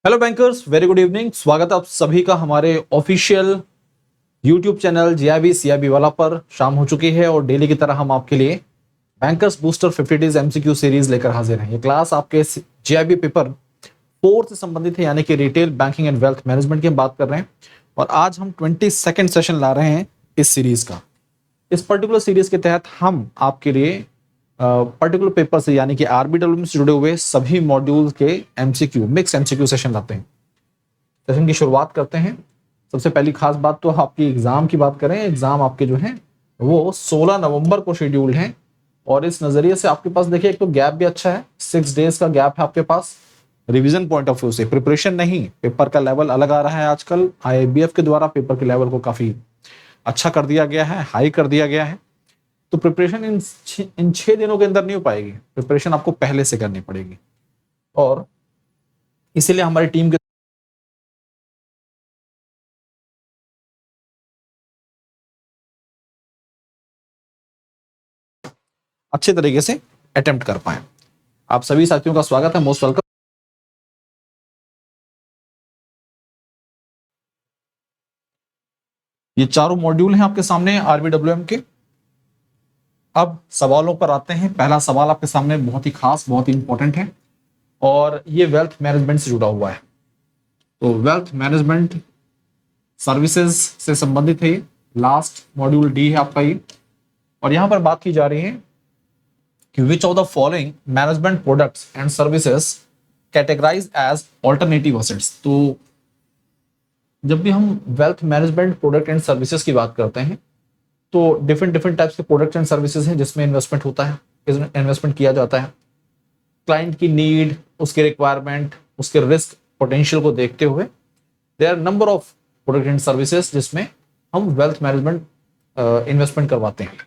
Hello bankers, very good evening. स्वागत है आप सभी का हमारे official YouTube channel GIB CIB वाला पर। शाम हो चुकी है और डेली की तरह हम आपके लिए bankers booster 50 days MCQ series लेकर हाजिर हैं। ये क्लास आपके जीआईबी पेपर 4 से संबंधित है, यानी कि retail banking and wealth management की हम बात कर रहे हैं। और आज हम 22nd सेशन ला रहे हैं इस सीरीज का। इस पर्टिकुलर सीरीज के तहत हम आपके लिए पर्टिकुलर पेपर से, यानी कि आरबीडब्ल्यू से जुड़े हुए सभी मॉड्यूल के एमसीक्यू, मिक्स एमसीक्यू सेशन लाते हैं। सेशन की शुरुआत करते हैं। सबसे पहली खास बात तो आपकी एग्जाम की बात करें। एग्जाम आपके जो है वो 16 नवंबर को शेड्यूल्ड है। और इस नजरिए से आपके पास देखिए, एक तो गैप भी अच्छा है, 6 डेज का गैप है आपके पास। रिवीजन पॉइंट ऑफ व्यू से प्रिपरेशन नहीं, पेपर का लेवल अलग आ रहा है आजकल। आईआईबीएफ के द्वारा पेपर के लेवल को काफी अच्छा कर दिया गया है, हाई कर दिया गया है। तो प्रिपरेशन इन 6 दिनों के अंदर नहीं हो पाएगी। प्रिपरेशन आपको पहले से करनी पड़ेगी। और इसीलिए हमारी टीम के अच्छे तरीके से अटेम्प्ट कर पाए। आप सभी साथियों का स्वागत है, मोस्ट वेलकम। ये चारों मॉड्यूल हैं आपके सामने आरबीडब्ल्यूएम के। अब सवालों पर आते हैं। पहला सवाल आपके सामने बहुत ही खास, बहुत ही इंपॉर्टेंट है और ये वेल्थ मैनेजमेंट से जुड़ा हुआ है। तो वेल्थ मैनेजमेंट सर्विसेज से संबंधित है। लास्ट मॉड्यूल डी है आपका ये। और यहां पर बात की जा रही है कि which of the following management products and services categorize as alternative assets. तो जब भी हम wealth management product and services की बात करते हैं तो डिफरेंट टाइप्स के प्रोडक्ट्स एंड सर्विसेज हैं जिसमें इन्वेस्टमेंट होता है, इन्वेस्टमेंट किया जाता है। क्लाइंट की नीड, उसके रिक्वायरमेंट, उसके रिस्क पोटेंशियल को देखते हुए there are number of product and services जिसमें हम वेल्थ मैनेजमेंट इन्वेस्टमेंट करवाते हैं।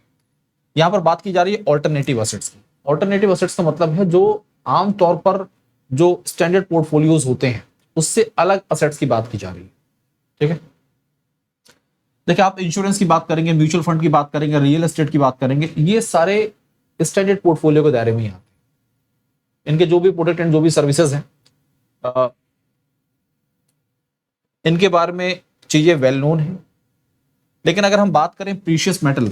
यहां पर बात की जा रही है ऑल्टरनेटिव असेट्स की। ऑल्टरनेटिव असेट्स का मतलब है जो आमतौर पर जो स्टैंडर्ड पोर्टफोलियोज होते हैं उससे अलग असेट्स की बात की जा रही है। ठीक है, देखिए आप इंश्योरेंस की बात करेंगे, म्यूचुअल फंड की बात करेंगे, रियल एस्टेट की बात करेंगे, ये सारे स्टैंडर्ड पोर्टफोलियो के दायरे में ही आते हैं। इनके जो भी प्रोडक्ट एंड जो भी सर्विसेज हैं इनके बारे में चीजें वेल नोन है। लेकिन अगर हम बात करें precious metal,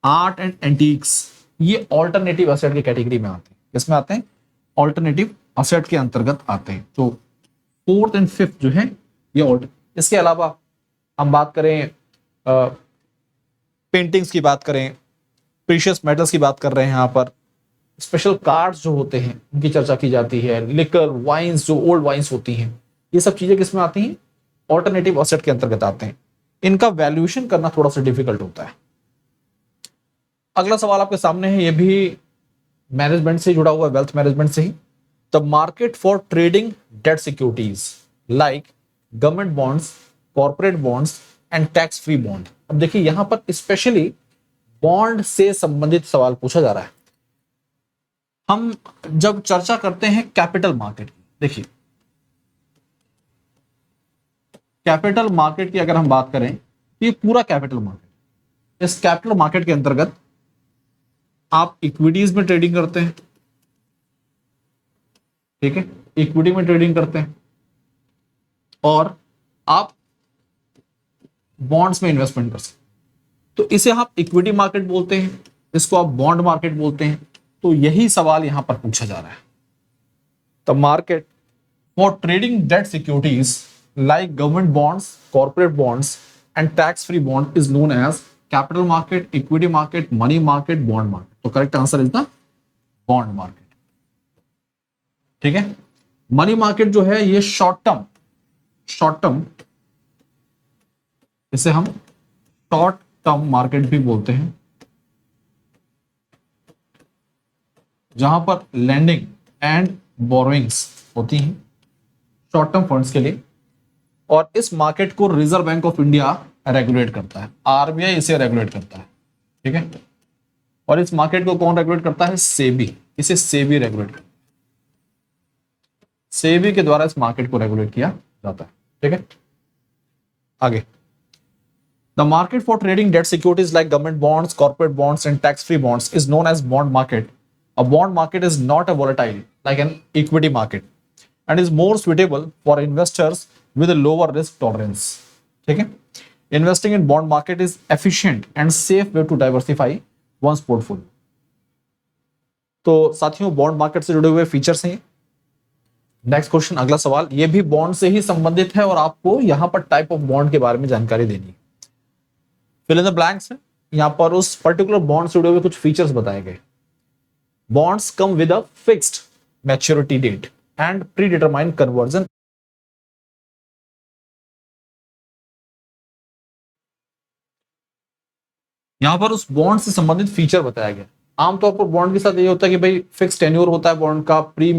art and antiques, ये ऑल्टरनेटिव असेट की कैटेगरी में आते हैं। किसमें आते हैं? ऑल्टरनेटिव असेट के अंतर्गत आते हैं। तो 4th एंड 5th जो है ये इसके अलावा हम बात करें पेंटिंग्स की बात करें, प्रीशियस मेटल्स की बात कर रहे हैं। यहाँ पर स्पेशल कार्ड्स जो होते हैं उनकी चर्चा की जाती है। लिकर, वाइन्स, जो ओल्ड वाइन्स होती हैं, ये सब चीजें किसमें आती हैं? ऑल्टरनेटिव असेट के अंतर्गत आते हैं। इनका वैल्यूएशन करना थोड़ा सा डिफिकल्ट होता है। अगला सवाल आपके सामने है, ये भी मैनेजमेंट से जुड़ा हुआ है, वेल्थ मैनेजमेंट से ही। The market for trading debt securities like government bonds, corporate bonds and tax free bond. अब देखिए यहां पर स्पेशली बॉन्ड से संबंधित सवाल पूछा जा रहा है। हम जब चर्चा करते हैं कैपिटल मार्केट की, देखिए कैपिटल मार्केट की अगर हम बात करें तो ये पूरा कैपिटल मार्केट, इस कैपिटल मार्केट के अंतर्गत आप इक्विटीज में ट्रेडिंग करते हैं। ठीक है, इक्विटी में ट्रेडिंग करते हैं और आप बॉन्ड्स में इन्वेस्टमेंट कर सकते हैं। तो इसे आप इक्विटी मार्केट बोलते हैं, इसको आप बॉन्ड मार्केट बोलते हैं। तो यही सवाल यहां पर पूछा जा रहा है। The market for trading debt securities like government bonds, corporate bonds and tax free bond is known as capital market, equity market, money market, bond market. तो correct answer is the bond market. ठीक है, money market जो है ये short term, इसे हम short term market भी बोलते हैं, जहां पर लैंडिंग एंड बोरोइंग्स होती हैं शॉर्ट टर्म फंड्स के लिए। और इस मार्केट को reserve bank of India regulate करता है, आरबीआई इसे रेगुलेट करता है। ठीक है, और इस मार्केट को कौन रेगुलेट करता है? सेबी, इसे सेबी रेगुलेट करता है। सेबी के द्वारा इस मार्केट को रेगुलेट किया जाता है। ठीक है, आगे the market for trading debt securities like government bonds, corporate bonds and tax free bonds is known as bond market. A bond market is not a volatile like an equity market. And is more suitable for investors with lower risk tolerance. ठीक है, investing in bond market is efficient and safe way to diversify one's portfolio. तो साथियों, bond market से जुड़े हुए features हैं। Next question, अगला सवाल, ये भी बॉन्ड से ही संबंधित है और आपको यहां पर टाइप ऑफ बॉन्ड के बारे में जानकारी देनी है। फिल इन द ब्लैंक्स है, यहां पर उस पर्टिकुलर बॉन्ड से जुड़े हुए कुछ फीचर्स बताए गए। Bonds come with a fixed maturity date and predetermined conversion. यहां पर उस बॉन्ड से संबंधित फीचर बताया गया। आमतौर पर बॉन्ड के साथ ये होता है कि भाई फिक्स टेन्योर होता है बॉन्ड का, pre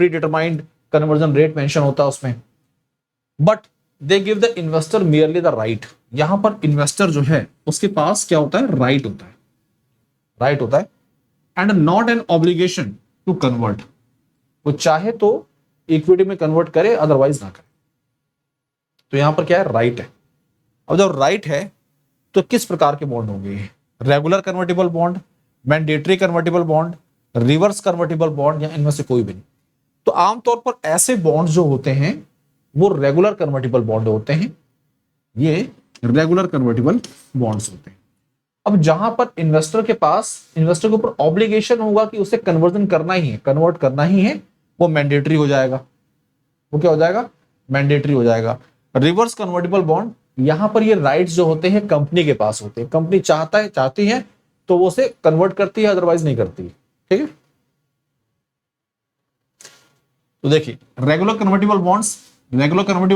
determined conversion rate mention होता है उसमें, but they give the investor merely the right. यहां पर इन्वेस्टर जो है उसके पास क्या होता है, राइट होता है and not an obligation to convert. वो चाहे तो इक्विटी में कन्वर्ट करे, अदरवाइज ना करे। तो यहां पर क्या है, राइट है। अब जब राइट है तो किस प्रकार के बॉन्ड होंगे, regular convertible bond, mandatory convertible bond, reverse convertible bond, या इनमें से कोई भी नहीं। तो आमतौर पर ऐसे बॉन्ड जो होते हैं वो रेगुलर कन्वर्टेबल बॉन्ड होते हैं। ये रेगुलर कन्वर्टेबल बॉन्ड्स होते हैं। अब जहां पर इन्वेस्टर के ऊपर ऑब्लिगेशन होगा कि उसे कन्वर्जन करना ही है, कन्वर्ट करना ही है, वो मैंडेटरी हो जाएगा। वो क्या हो जाएगा, मैंडेटरी हो जाएगा। रिवर्स कन्वर्टेबल बॉन्ड, यहां पर ये राइट्स जो होते हैं कंपनी के पास होते हैं। कंपनी चाहती है तो वो उसे कन्वर्ट करती है, अदरवाइज नहीं करती। ठीक है, तो देखिए, regular convertible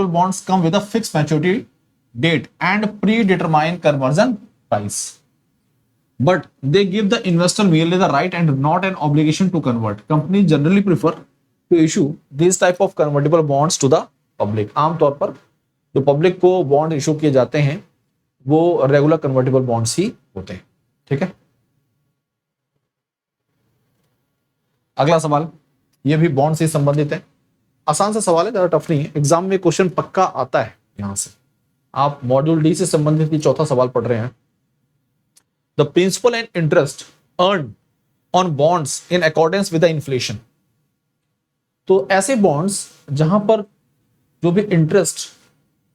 bonds come with a fixed maturity date and predetermined conversion price, but they give the investor merely the right and not an obligation to convert. Companies generally prefer to issue these type of convertible bonds to the public. आमतौर पर जो public को bond issue किए जाते हैं वो regular convertible bonds ही होते हैं। ठीक है, अगला सवाल, ये भी बॉन्ड से संबंधित है। आसान सा सवाल है, ज्यादा टफ नहीं है। एग्जाम में क्वेश्चन पक्का आता है यहां से। आप मॉड्यूल डी से संबंधित भी चौथा सवाल पढ़ रहे हैं। The principal and interest earned on bonds in accordance with the inflation. तो ऐसे बॉन्ड्स जहां पर जो भी इंटरेस्ट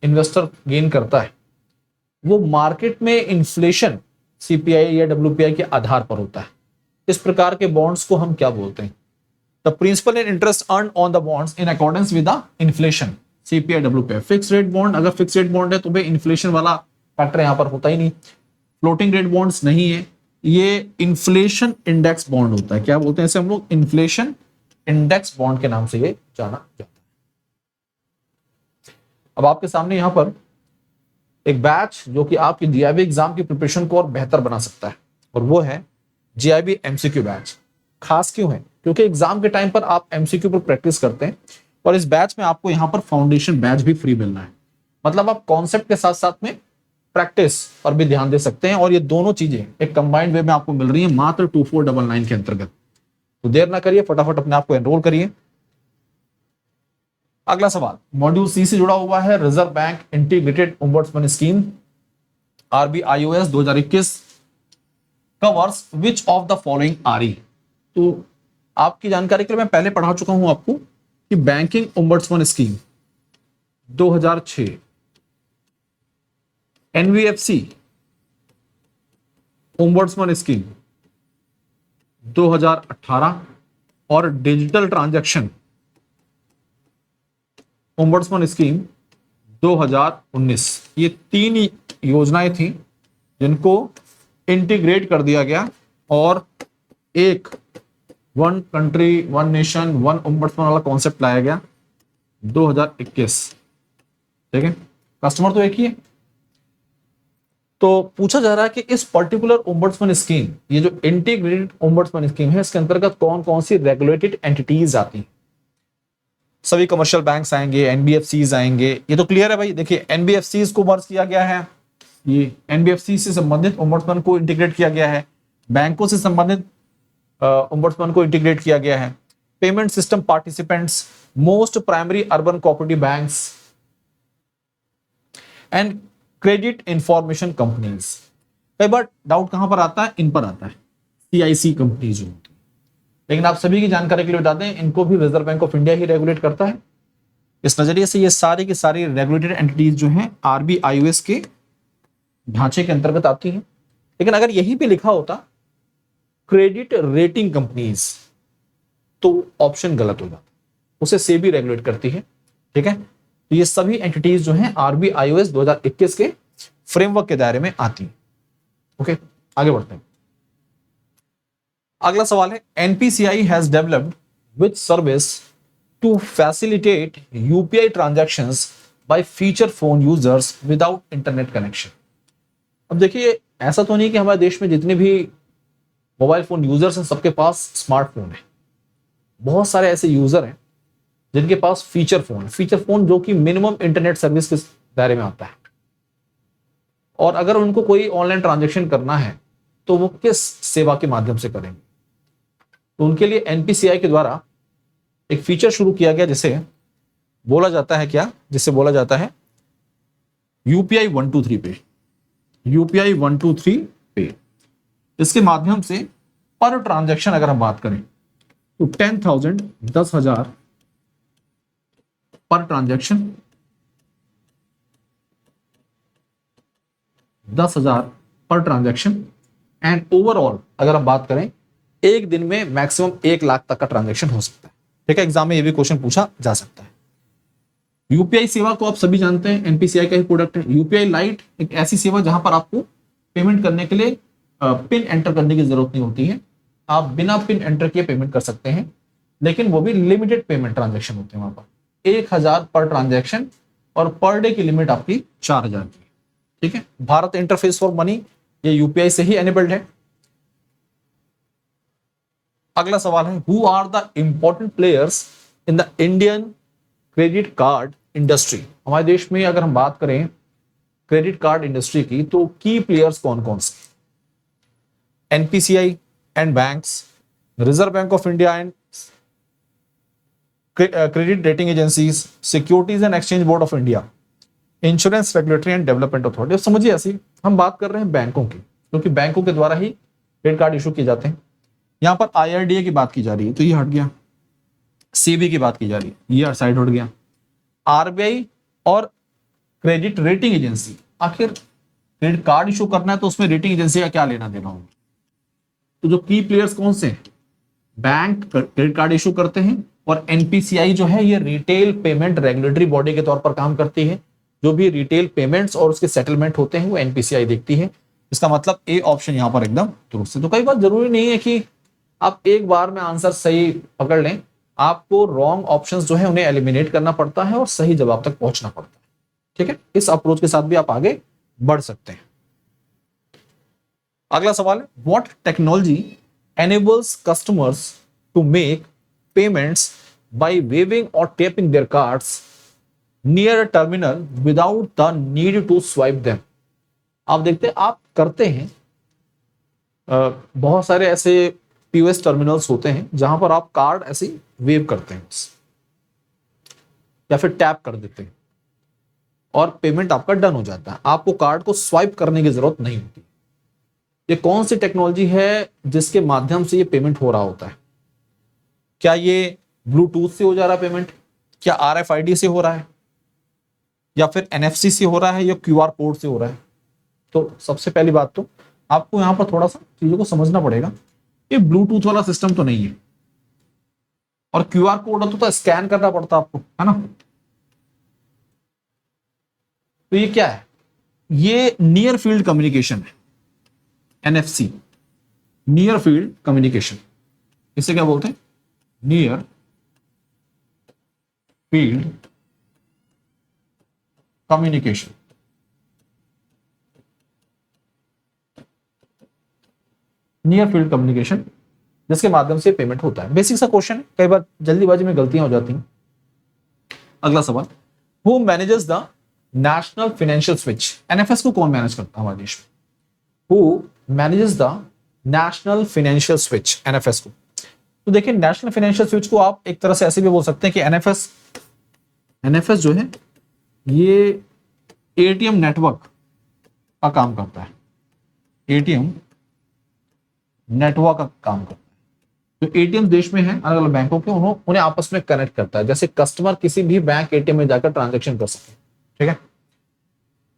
इन्वेस्टर गेन करता है वो मार्केट में इन्फ्लेशन सीपीआई या डब्ल्यूपीआई के आधार पर होता है। इस प्रकार के बॉन्ड्स को हम क्या बोलते हैं, the principal and interest earn on the bonds in accordance with the inflation, CPI WPI. Fix rate bond, अगर फिक्स रेट बॉन्ड है तो भाई इन्फ्लेशन वाला फैक्टर यहां पर होता ही नहीं। फ्लोटिंग रेट बॉन्ड्स नहीं है, ये इन्फ्लेशन इंडेक्स बॉन्ड होता है। क्या बोलते हैं इसे हम लोग, इन्फ्लेशन इंडेक्स बॉन्ड के नाम से ये जाना जाता है। अब आपके सामने यहां पर एक बैच जो कि आपकी जीआईबी एग्जाम की प्रिपरेशन को और बेहतर बना सकता है, और वो है जीआईबी एमसीक्यू बैच। खास क्यों है, क्योंकि एग्जाम के टाइम पर आप एमसीक्यू पर प्रैक्टिस करते हैं, और इस बैच में आपको यहां पर फाउंडेशन बैच भी फ्री मिलना है। मतलब आप कॉन्सेप्ट के साथ साथ में प्रैक्टिस पर भी ध्यान दे सकते हैं, और ये दोनों चीजें एक कंबाइंड वे में आपको मिल रही है मात्र 2499 के अंतर्गत। तो देर ना करिए, फटाफट अपने आप को एनरोल करिए। अगला सवाल मॉड्यूल सी से जुड़ा हुआ है। Reserve Bank integrated ombudsman scheme RBIOS 2021 covers which of the following are. तो आपकी जानकारी के लिए मैं पहले पढ़ा चुका हूं आपको कि banking ombudsman scheme 2006, NBFC ombudsman scheme 2018 और डिजिटल ट्रांजैक्शन ओम्बड्समैन स्कीम 2019। ये तीन योजनाएं थी जिनको इंटीग्रेट कर दिया गया और एक one country one nation one ombudsman वाला कॉन्सेप्ट लाया गया 2021। ठीक है, कस्टमर तो एक ही है। तो पूछा जा रहा है कि इस पर्टिकुलर ओम्बड्समैन स्कीम, ये जो इंटीग्रेटेड ओम्बड्समैन स्कीम है, इसके अंतर्गत कौन कौन सी रेगुलेटेड एंटिटीज आती हैं। सभी कमर्शियल बैंक्स आएंगे, एनबीएफसीज आएंगे, ये तो क्लियर है भाई। देखिए एनबीएफसीज को मर्ज किया गया है, ये एनबीएफसी से संबंधित ओम्बड्समैन को इंटीग्रेट किया गया है, बैंकों से संबंधित ओम्बड्समैन को इंटीग्रेट किया गया है, payment system participants, most primary urban cooperative banks and credit information companies. कई बार डाउट कहां पर आता है, इन पर आता है, सीआईसी कंपनीज जो होती है। लेकिन आप सभी की जानकारी के लिए बता दें, इनको भी reserve bank of India he regulate करता है। इस नजरिए से ये सारी की सारी रेगुलेटेड एंटिटीज जो हैं आरबीआईओएस के ढांचे के अंतर्गत आती हैं। लेकिन अगर यहीं पे लिखा होता क्रेडिट रेटिंग कंपनीज, तो ऑप्शन गलत हो जाता, उसे सेबी रेगुलेट करती है। ठीक है, तो ये सभी एंटिटीज जो हैं आरबीआईओएस 2021 के फ्रेमवर्क के दायरे में आती है। ओके, आगे बढ़ते हैं। अगला सवाल है, NPCI has developed which service to facilitate UPI transactions by feature phone users without internet connection. अब देखिए, ऐसा तो नहीं कि हमारे देश में जितने भी मोबाइल फोन यूजर्स हैं सबके पास स्मार्टफोन है। बहुत सारे ऐसे यूजर हैं जिनके पास फीचर फोन जो कि मिनिमम इंटरनेट सर्विस के दायरे में आता है, और अगर उनको कोई ऑनलाइन ट्रांजैक्शन करना है तो वो किस सेवा के माध्यम से करेंगे। तो उनके लिए एनपीसीआई के द्वारा एक फीचर शुरू किया गया जिसे बोला जाता है क्या, जिसे बोला जाता है यूपीआई 123 पे। यूपीआई 123 पे, इसके माध्यम से पर ट्रांजैक्शन अगर हम बात करें तो 10,000 10,000 पर ट्रांजैक्शन, 10,000 पर ट्रांजैक्शन, एंड ओवरऑल अगर हम बात करें एक दिन में मैक्सिमम 1 लाख तक का ट्रांजैक्शन हो सकता है। ठीक है, एग्जाम में ये भी क्वेश्चन पूछा जा सकता है। यूपीआई सेवा को आप सभी जानते हैं, एनपीसीआई का ही प्रोडक्ट है। यूपीआई लाइट एक ऐसी सेवा जहां पर आपको पेमेंट करने के लिए पिन एंटर करने की जरूरत नहीं होती है, आप बिना पिन एंटर किए पेमेंट कर सकते हैं, लेकिन वो भी लिमिटेड पेमेंट ट्रांजैक्शन होते हैं। वहां पर 1,000 पर ट्रांजैक्शन और पर डे की लिमिट आपकी 4,000 की। ठीक है, भारत इंटरफेस फॉर मनी ये यूपीआई से ही एनेबल्ड है। अगला सवाल है, who are the important players in the Indian credit card industry. हमारे देश में अगर हम बात करें क्रेडिट कार्ड इंडस्ट्री की, तो की प्लेयर्स कौन कौन से? NPCI and banks, reserve bank of India and credit rating agencies, securities and exchange board of India, insurance regulatory and development authority. समझिए, ऐसी हम बात कर रहे हैं बैंकों की, क्योंकि बैंकों के द्वारा ही क्रेडिट कार्ड इशू किए जाते हैं। यहां पर आईआरडीए की बात की जा रही है तो ये हट गया, सीबी की बात की जा रही है ये साइड हट गया, आरबीआई और क्रेडिट रेटिंग एजेंसी। आखिर क्रेडिट कार्ड इशू करना है तो उसमें रेटिंग एजेंसी का क्या लेना देना होगा? तो जो की प्लेयर्स कौन से? बैंक क्रेडिट कार्ड इशू करते हैं, और एनपीसीआई जो है ये रिटेल पेमेंट रेगुलेटरी बॉडी के तौर पर काम करती है। जो भी रिटेल पेमेंट्स और उसके सेटलमेंट होते हैं वो एनपीसीआई देखती है। इसका मतलब ए ऑप्शन यहां पर एकदम दुरुस्त है। तो कई बार जरूरी नहीं है कि आप एक बार में आंसर सही पकड़ लें, आपको रॉन्ग ऑप्शंस जो है उन्हें एलिमिनेट करना पड़ता है और सही जवाब तक पहुंचना पड़ता है। ठीक है, इस अप्रोच के साथ भी आप आगे बढ़ सकते हैं। अगला सवाल है, what technology enables customers to make payments by waving or tapping their cards near a terminal without the need to swipe them। आप देखते हैं, आप करते हैं बहुत सारे ऐसे पीओएस टर्मिनल्स होते हैं जहां पर आप कार्ड ऐसे वेव करते हैं या फिर टैप कर देते हैं और पेमेंट आपका डन हो जाता है, आपको कार्ड को स्वाइप करने की जरूरत नहीं होती। ये कौन सी टेक्नोलॉजी है जिसके माध्यम से ये पेमेंट हो रहा होता है? क्या ये ब्लूटूथ से हो जा रहा है पेमेंट, क्या आरएफआईडी से हो रहा है, या फिर एनएफसी से हो रहा है, या क्यूआर कोड से हो रहा है? तो सबसे पहली बात तो आपको यहां पर थोड़ा सा चीजों को समझना पड़ेगा। ये ब्लूटूथ वाला सिस्टम तो नहीं है, और क्यूआर कोड तो स्कैन करना पड़ता आपको, है ना। तो ये क्या है? ये नियर फील्ड कम्युनिकेशन है, एनएफसी, नियर फील्ड कम्युनिकेशन। इसे क्या बोलते हैं? Near field communication. Near field communication जिसके माध्यम से पेमेंट होता है। बेसिक सा क्वेश्चन है, कई बार जल्दीबाजी में गलतियां हो जाती हैं। अगला सवाल, who manages the national financial switch. NFS को कौन मैनेज करता है हमारे देश में? Who manages the national financial switch, NFS को। तो देखिए, नेशनल फाइनेंशियल स्विच को आप एक तरह से ऐसे भी बोल सकते हैं कि एनएफएस जो है ये एटीएम नेटवर्क का काम करता है, एटीएम नेटवर्क का काम करता है। जो एटीएम देश में है अलग अलग बैंकों के, उन्हें आपस में कनेक्ट करता है, जैसे कस्टमर किसी भी बैंक एटीएम में जाकर ट्रांजेक्शन कर सके। ठीक है,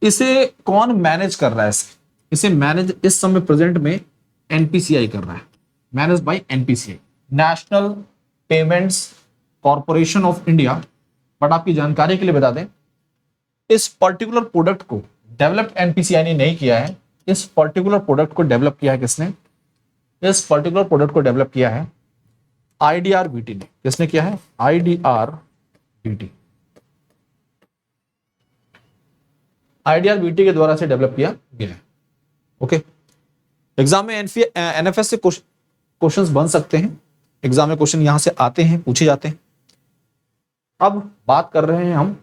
इसे कौन मैनेज कर रहा है? इसे मैनेज इस समय प्रेजेंट में एनपीसीआई कर रहा है, manage by NPCI, national payments corporation of India. But आपकी जानकारी के लिए बता दें, इस पर्टिकुलर प्रोडक्ट को डेवलप एनपीसीआई ने नहीं किया है। इस पर्टिकुलर प्रोडक्ट को डेवलप किया है किसने? इस पर्टिकुलर प्रोडक्ट को डेवलप किया है आईडीआरबीटी ने। किसने किया है? आईडीआरबीटी। आईडीआरबीटी के द्वारा से डेवलप किया गया है। ओके, एग्जाम में एनएफएस से क्वेश्चंस बन सकते हैं, एग्जाम में क्वेश्चन यहां से आते हैं, पूछे जाते हैं। अब बात कर रहे हैं हम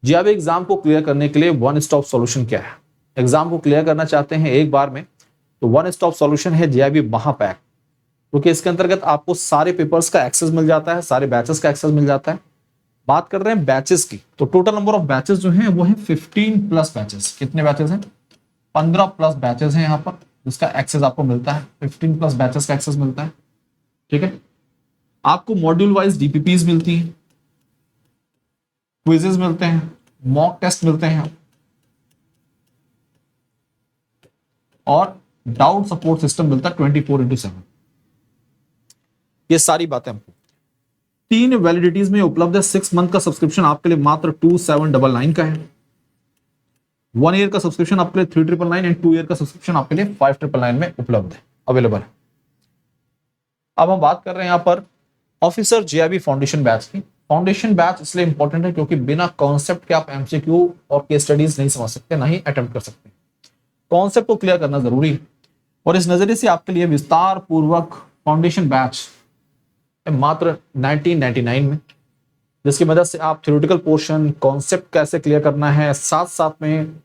जीआरबी एग्जाम को क्लियर करने के लिए वन स्टॉप सॉल्यूशन क्या है। एग्जाम को क्लियर करना चाहते हैं एक बार में, तो वन स्टॉप सॉल्यूशन है जीआरबी महापैक, क्योंकि इसके अंतर्गत आपको सारे पेपर्स का एक्सेस मिल जाता है, सारे बैचेस का एक्सेस मिल जाता है। बात कर रहे हैं बैचेस की, तो टोटल नंबर ऑफ बैचेस जो हैं वो है 15 प्लस बैचेस। कितने बैचेस हैं? 15 प्लस बैचेस हैं यहाँ पर, जिसका एक्सेस आपको मिलता है। 15 प्लस बैचेस का एक्सेस मिलता है। ठीक है, आपको मॉड्यूल वाइज डीपीपीज मिलती हैं, क्विजेस मिलते हैं, मॉक टेस्ट मिलते हैं, और डाउट सपोर्ट सिस्टम मिलता है 24/7। ये सारी बातें हमको 3 वैलिडिटीज में उपलब्ध है। 6 मंथ का सब्सक्रिप्शन आपके लिए मात्र 2799 का है। 1 ईयर का सब्सक्रिप्शन आपके लिए 3999 एंड 2 ईयर का सब्सक्रिप्शन आपके लिए 5999 में उपलब्ध है, अवेलेबल है। अब हम बात कर रहे हैं यहां पर ऑफिसर जीआरबी फाउंडेशन बैच की। फाउंडेशन बैच इसलिए इंपॉर्टेंट है क्योंकि बिना कॉन्सेप्ट के आप एमसीक्यू और केस स्टडीज नहीं समझ सकते, ना ही अटेम्प्ट कर सकते। कॉन्सेप्ट को क्लियर करना जरूरी है, और इस नजरिए से आपके लिए विस्तार पूर्वक फाउंडेशन बैच मात्र 1999 में, जिसकी मदद से आप थ्योरेटिकल पोर्शन, कॉन्सेप्ट कैसे क्लियर करना है, साथ साथ में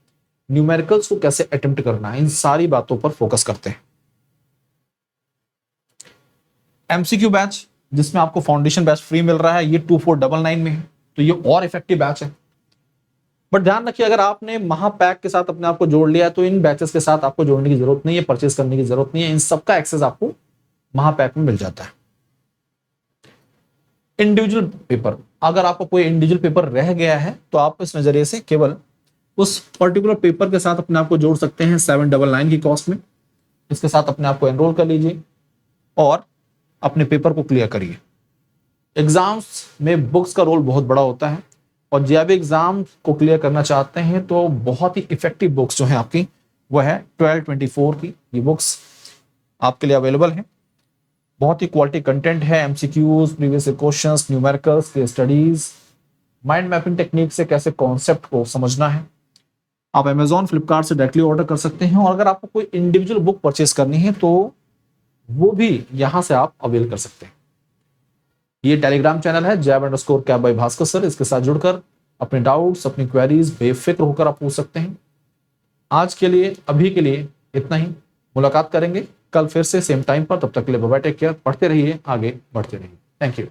न्यूमेरिकल्स को कैसे अटेम्प्ट करना है, इन सारी बातों पर फोकस करते हैं। एमसीक्यू बैच जिसमें आपको फाउंडेशन बैच फ्री मिल रहा है, ये 2499 में है, तो ये और इफेक्टिव बैच है। बट ध्यान रखिए, अगर आपने महापैक के साथ अपने आप को जोड़ लिया है तो इन बैचेस के साथ आपको जोड़ने की जरूरत नहीं है, परचेज करने की जरूरत नहीं है। इन सबका एक्सेस आपको महापैक में मिल जाता है। इंडिविजुअल पेपर, अगर आपको कोई इंडिविजुअल पेपर रह गया है तो आप इस नजरिए से केवल उस पर्टिकुलर पेपर के साथ अपने आप को जोड़ सकते हैं 799 की कॉस्ट में। इसके साथ अपने आप को एनरोल कर लीजिए और अपने पेपर को क्लियर करिए। एग्जाम्स में बुक्स का रोल बहुत बड़ा होता है, और जीआरबी एग्जाम को क्लियर करना चाहते हैं तो बहुत ही इफेक्टिव बुक्स जो है आपकी वो है 1224 की। ये बुक्स आपके लिए अवेलेबल है। बहुत ही क्वालिटी कंटेंट है, MCQs, previous questions, numericals, case studies, mind mapping technique से कैसे कॉन्सेप्ट को समझना है। आप अमेजॉन, फ्लिपकार्ट से डायरेक्टली ऑर्डर कर सकते हैं, और अगर आपको कोई इंडिविजुअल बुक परचेस करनी है तो वो भी यहां से आप अवेल कर सकते हैं। ये टेलीग्राम चैनल है jab_cap by भास्कर सर, इसके साथ जुड़कर अपने डाउट्स, अपनी क्वेरीज बेफिक्र होकर आप पूछ सकते हैं। आज के लिए, अभी के लिए इतना ही। मुलाकात करेंगे कल फिर से सेम टाइम पर, तब तक के लिए बाय बाय, टेक केयर, पढ़ते रहिए, आगे बढ़ते रहिए। Thank you.